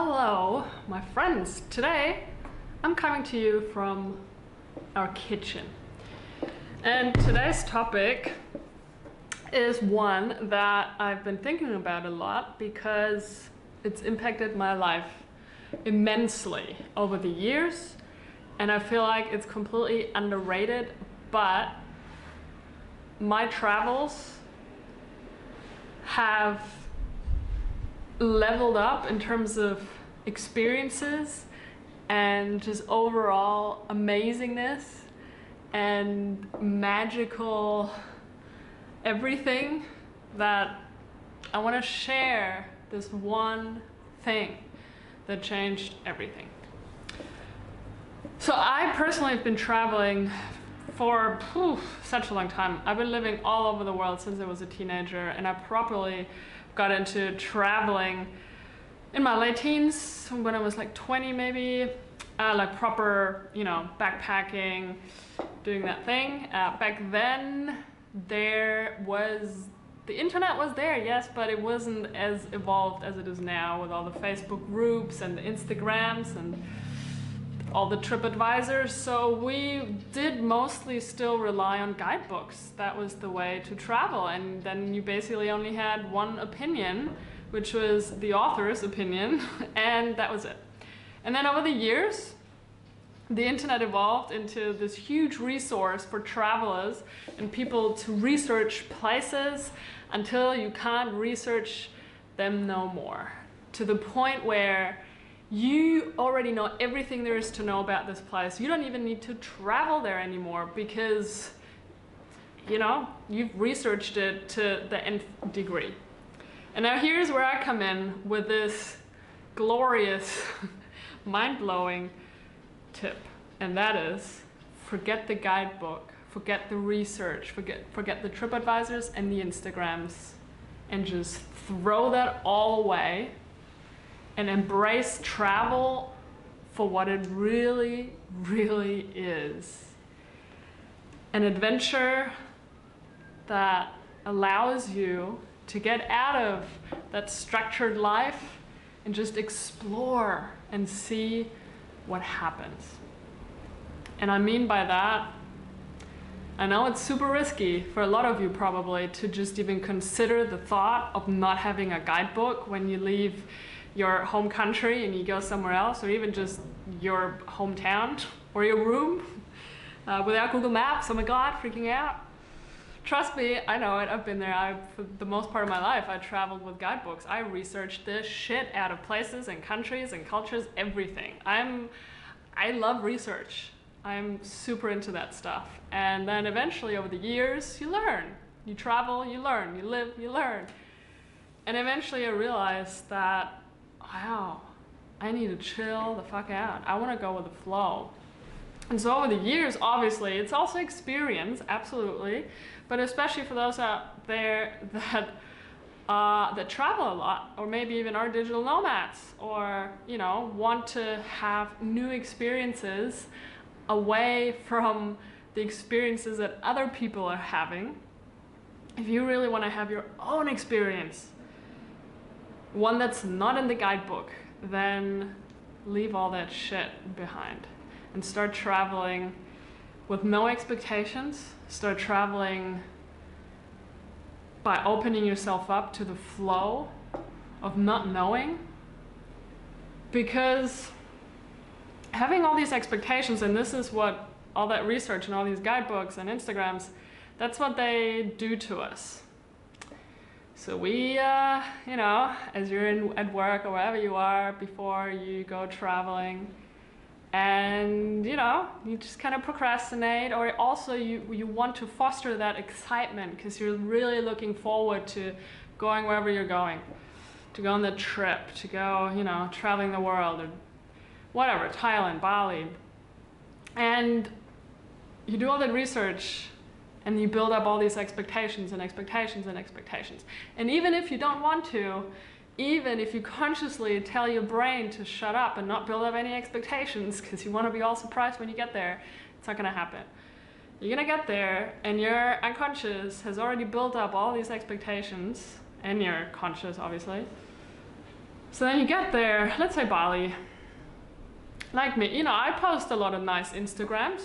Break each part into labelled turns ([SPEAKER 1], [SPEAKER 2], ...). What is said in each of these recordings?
[SPEAKER 1] Hello, my friends. Today I'm coming to you from our kitchen. And today's topic is one that I've been thinking about a lot because it's impacted my life immensely over the years, and I feel like it's completely underrated, but my travels have leveled up in terms of experiences and just overall amazingness and magical everything, that I want to share this one thing that changed everything. So I personally have been traveling for such a long time. I've been living all over the world since I was a teenager, and I properly got into traveling in my late teens, when I was like 20 maybe, like proper, backpacking, doing that thing. Back then, the internet was there, yes, but it wasn't as evolved as it is now, with all the Facebook groups and the Instagrams and all the TripAdvisors. So we did mostly still rely on guidebooks. That was the way to travel, and then you basically only had one opinion, which was the author's opinion, and that was it. And then over the years, the internet evolved into this huge resource for travelers and people to research places until you can't research them no more, to the point where you already know everything there is to know about this place. You don't even need to travel there anymore because, you've researched it to the nth degree. And now here's where I come in with this glorious, mind-blowing tip. And that is, forget the guidebook, forget the research, forget the TripAdvisors and the Instagrams, and just throw that all away and embrace travel for what it really, really is. An adventure that allows you to get out of that structured life and just explore and see what happens. And I mean by that, I know it's super risky for a lot of you probably to just even consider the thought of not having a guidebook when you leave your home country and you go somewhere else, or even just your hometown or your room without Google Maps. Oh my God, freaking out. Trust me, I know it, I've been there. For the most part of my life, I traveled with guidebooks. I researched the shit out of places and countries and cultures, everything. I love research. I'm super into that stuff. And then eventually over the years, you learn. You travel, you learn. You live, you learn. And eventually I realized that, wow, I need to chill the fuck out. I want to go with the flow. And so over the years, obviously, it's also experience, absolutely, but especially for those out there that travel a lot, or maybe even are digital nomads, or want to have new experiences away from the experiences that other people are having. If you really want to have your own experience, one that's not in the guidebook, then leave all that shit behind and start traveling with no expectations. Start traveling by opening yourself up to the flow of not knowing. Because having all these expectations, and this is what all that research and all these guidebooks and Instagrams, that's what they do to us. So we, as you're at work or wherever you are before you go traveling, and you just kind of procrastinate, or also you want to foster that excitement because you're really looking forward to going wherever you're going, to go on the trip, to go, traveling the world, or whatever, Thailand, Bali. And you do all that research, and you build up all these expectations and expectations and expectations. And even if you don't want to, even if you consciously tell your brain to shut up and not build up any expectations because you want to be all surprised when you get there, it's not going to happen. You're going to get there, and your unconscious has already built up all these expectations, and your conscious, obviously. So then you get there, let's say Bali. Like me, you know, I post a lot of nice Instagrams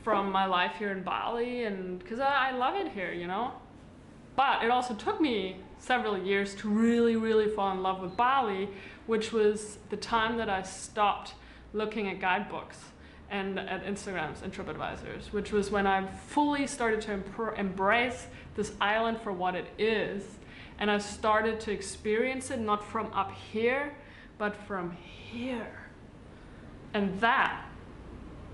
[SPEAKER 1] from my life here in Bali, and because I love it here, you know. But it also took me several years to really fall in love with Bali, which was the time that I stopped looking at guidebooks and at Instagrams and TripAdvisors, which was when I fully started to embrace this island for what it is. And I started to experience it not from up here, but from here. And that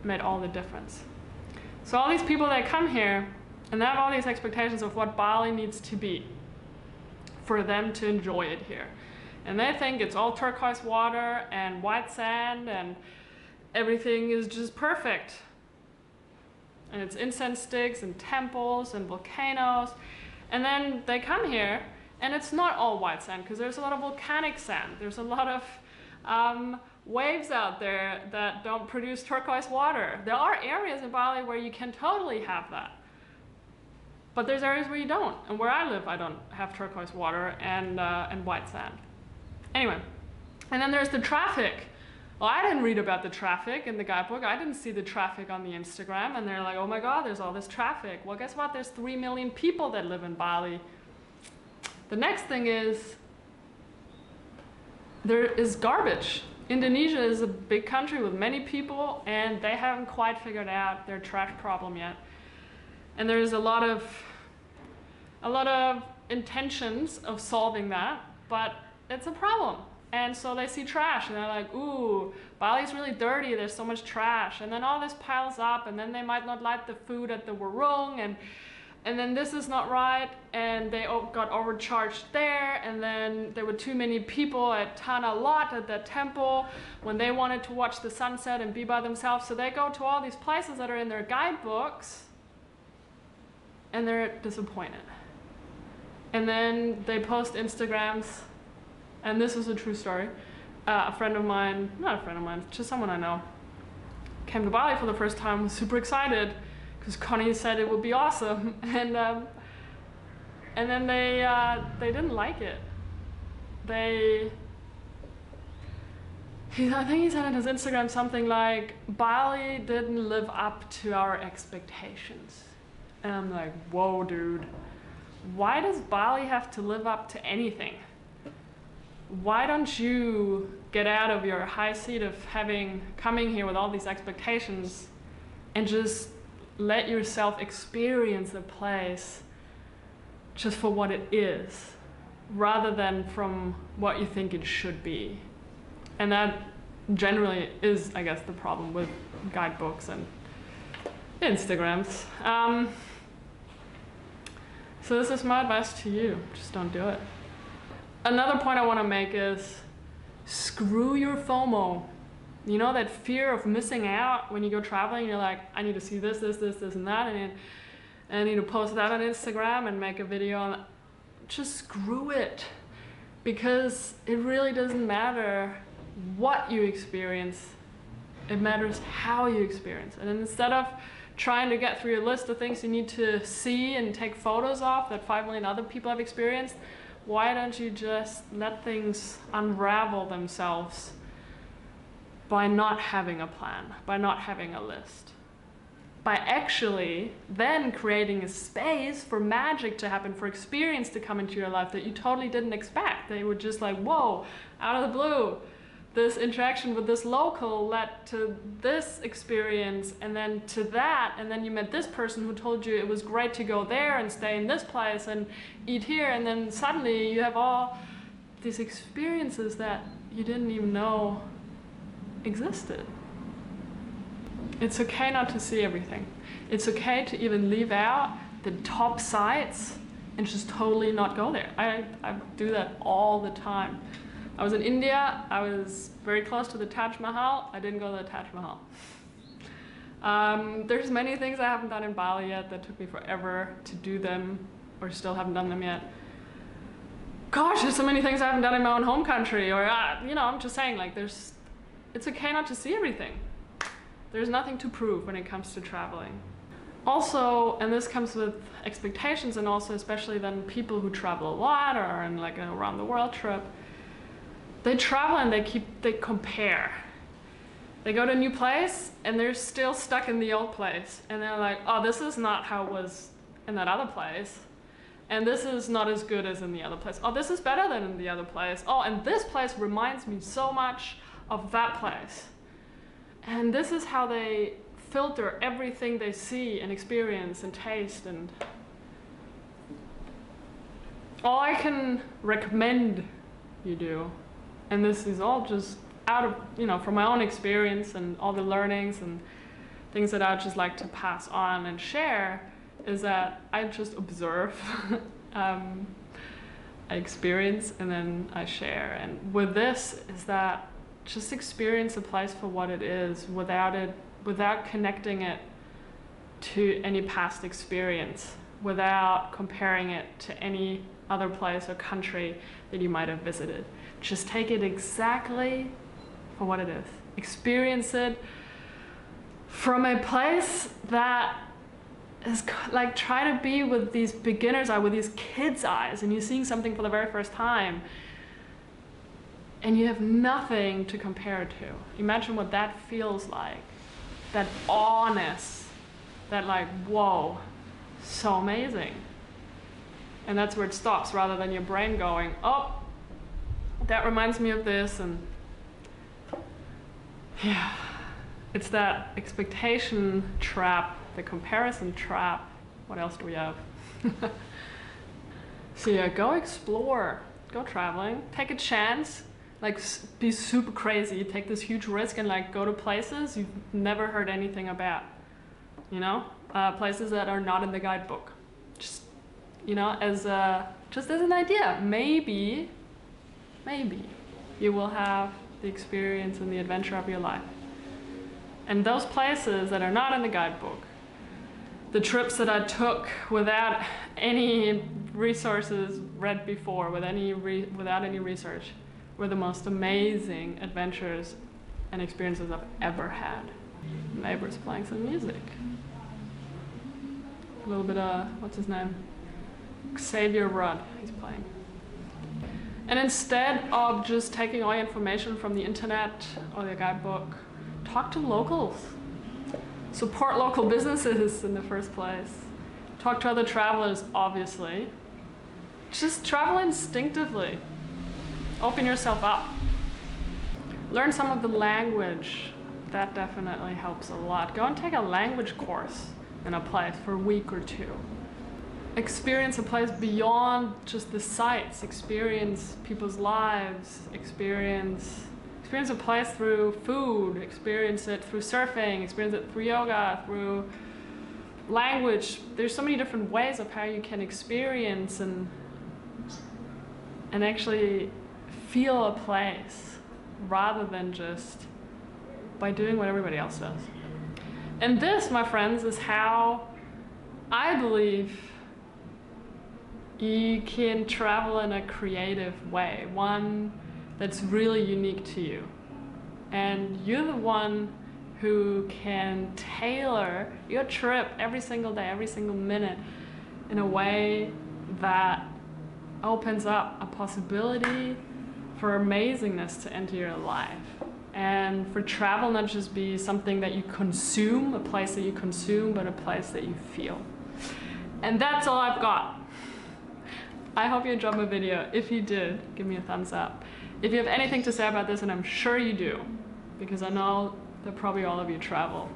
[SPEAKER 1] made all the difference. So all these people that come here, and they have all these expectations of what Bali needs to be for them to enjoy it here. And they think it's all turquoise water and white sand and everything is just perfect. And it's incense sticks and temples and volcanoes. And then they come here and it's not all white sand because there's a lot of volcanic sand. There's a lot of waves out there that don't produce turquoise water. There are areas in Bali where you can totally have that. But there's areas where you don't. And where I live, I don't have turquoise water and white sand. Anyway, and then there's the traffic. Well, I didn't read about the traffic in the guidebook. I didn't see the traffic on the Instagram. And they're like, oh my God, there's all this traffic. Well, guess what? There's 3 million people that live in Bali. The next thing is, there is garbage. Indonesia is a big country with many people, and they haven't quite figured out their trash problem yet. And there's a lot of intentions of solving that, but it's a problem. And so they see trash and they're like, ooh, Bali's really dirty, there's so much trash. And then all this piles up, and then they might not like the food at the warung, and then this is not right, and they got overcharged there, and then there were too many people at Tanah Lot at that temple when they wanted to watch the sunset and be by themselves. So they go to all these places that are in their guidebooks, and they're disappointed. And then they post Instagrams, and this is a true story. A friend of mine, not a friend of mine, just someone I know, came to Bali for the first time, was super excited, because Conni said it would be awesome, and then they didn't like it. I think he said on his Instagram something like, Bali didn't live up to our expectations. And I'm like, whoa, dude. Why does Bali have to live up to anything? Why don't you get out of your high seat of coming here with all these expectations and just let yourself experience the place just for what it is, rather than from what you think it should be? And that generally is, I guess, the problem with guidebooks and Instagrams. So this is my advice to you, just don't do it. Another point I want to make is, screw your FOMO. You know, that fear of missing out when you go traveling, you're like, I need to see this, and that, and I need to post that on Instagram and make a video on that. Just screw it. Because it really doesn't matter what you experience, it matters how you experience it. And instead of trying to get through your list of things you need to see and take photos of that 5 million other people have experienced, why don't you just let things unravel themselves by not having a plan, by not having a list? By actually then creating a space for magic to happen, for experience to come into your life that you totally didn't expect. They were just like, whoa, out of the blue. This interaction with this local led to this experience, and then to that, and then you met this person who told you it was great to go there and stay in this place and eat here, and then suddenly you have all these experiences that you didn't even know existed. It's okay not to see everything. It's okay to even leave out the top sites and just totally not go there. I do that all the time. I was in India, I was very close to the Taj Mahal, I didn't go to the Taj Mahal. There's many things I haven't done in Bali yet that took me forever to do them, or still haven't done them yet. Gosh, there's so many things I haven't done in my own home country, or you know, I'm just saying, like, it's okay not to see everything. There's nothing to prove when it comes to traveling. Also, and this comes with expectations, and also especially then people who travel a lot or are in like an around the world trip, they travel and they compare. They go to a new place and they're still stuck in the old place. And they're like, oh, this is not how it was in that other place. And this is not as good as in the other place. Oh, this is better than in the other place. Oh, and this place reminds me so much of that place. And this is how they filter everything they see and experience and taste. And all I can recommend you do, and this is all just out of, you know, from my own experience and all the learnings and things that I'd just like to pass on and share, is that I just observe, I experience, and then I share. And with this is that just experience a place for what it is without connecting it to any past experience, without comparing it to any other place or country that you might have visited. Just take it exactly for what it is. Experience it from a place that is like, try to be with these beginner's eye, with these kids' eyes, and you're seeing something for the very first time and you have nothing to compare it to. Imagine what that feels like. That awness, that like, whoa, so amazing. And that's where it stops, rather than your brain going, oh, that reminds me of this, and yeah. It's that expectation trap, the comparison trap. What else do we have? So yeah, go explore, go traveling, take a chance, like be super crazy, take this huge risk and like go to places you've never heard anything about, you know, places that are not in the guidebook. Just, you know, just as an idea, maybe you will have the experience and the adventure of your life. And those places that are not in the guidebook, the trips that I took without any resources read before, without any research, were the most amazing adventures and experiences I've ever had. Neighbors playing some music. A little bit of, what's his name? Xavier Rudd, he's playing. And instead of just taking all information from the internet or the guidebook, talk to locals. Support local businesses in the first place. Talk to other travelers, obviously. Just travel instinctively. Open yourself up. Learn some of the language. That definitely helps a lot. Go and take a language course in a place for a week or two. Experience a place beyond just the sights. Experience people's lives. Experience a place through food, experience it through surfing, experience it through yoga, through language. There's so many different ways of how you can experience and actually feel a place, rather than just by doing what everybody else does. And this, my friends, is how I believe you can travel in a creative way, one that's really unique to you. And you're the one who can tailor your trip every single day, every single minute, in a way that opens up a possibility for amazingness to enter your life. And for travel not just be something that you consume, a place that you consume, but a place that you feel. And that's all I've got. I hope you enjoyed my video. If you did, give me a thumbs up. If you have anything to say about this, and I'm sure you do, because I know that probably all of you travel,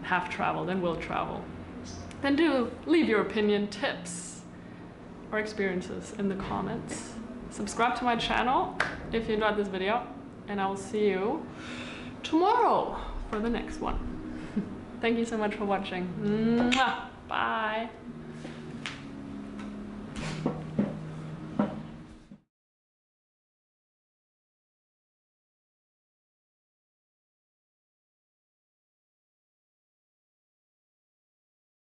[SPEAKER 1] have traveled, and will travel, then do leave your opinion, tips, or experiences in the comments. Subscribe to my channel if you enjoyed this video, and I will see you tomorrow for the next one. Thank you so much for watching. Mwah! Bye.